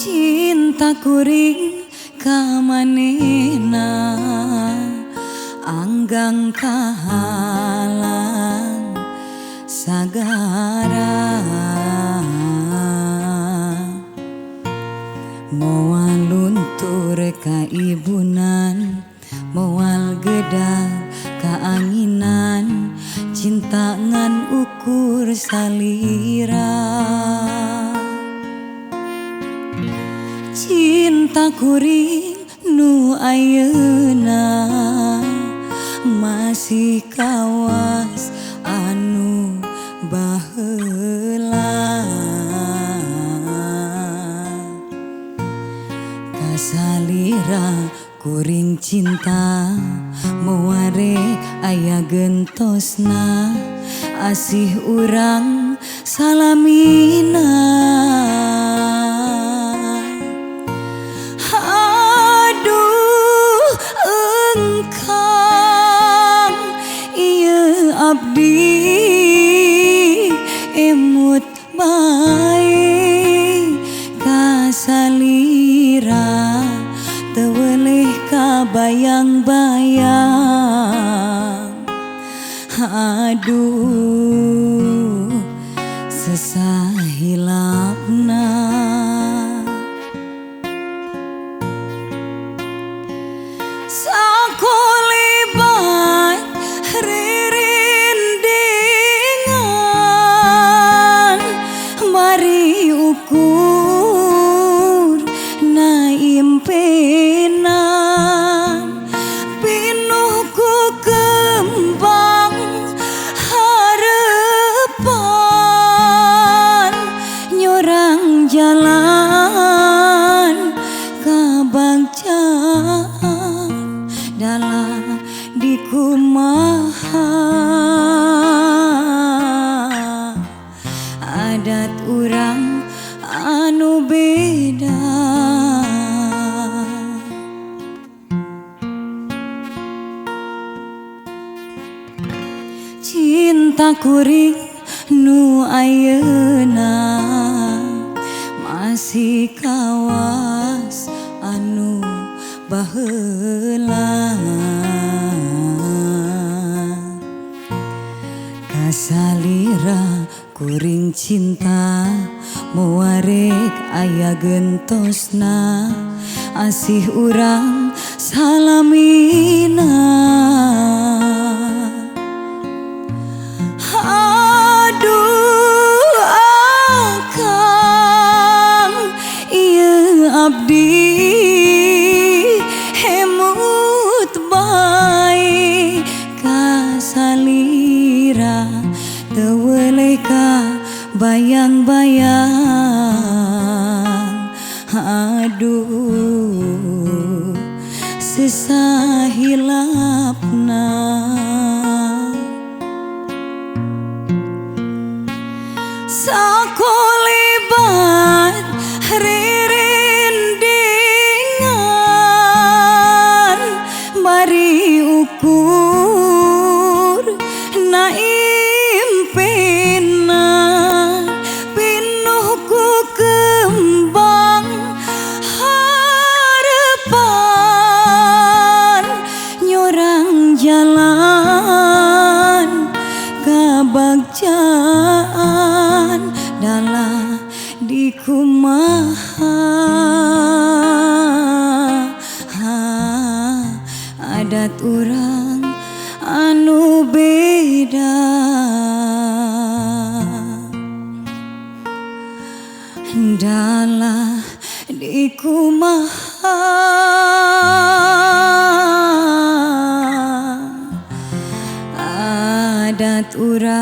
Cinta kuring kamanena anggang kahalang sagara moal luntur ka ibunan moal gedang kaanginan cinta ngan ukur salira. Cinta kuring nu ayeuna masih kawas anu baheula kasalira kuring cinta moare aya gentosna asih urang salamina. Abdi emut bae kasalira teu weleh kabayang-bayang. Aduh sesahilapna sakulibat mari ukur na impenan pinuh ku kembang harapan nyorang jalan kabagjan dalam dikumaha adat urang anu beda. Cinta kuring nu ayeuna masih kawas anu baheula kasalira kuring cinta muarek aya gentosna asih urang salamina. Aduh akang ieu abdi hemut bae kasalira teu weleh bayang-bayang. Aduh sesahilapna sakulibat ririndingan mari ukur na impenan pinuh ku kembang harapan nyorang jalan kabagjan dalam dikumaha adat urang anu beda dalam dikumaha adat urang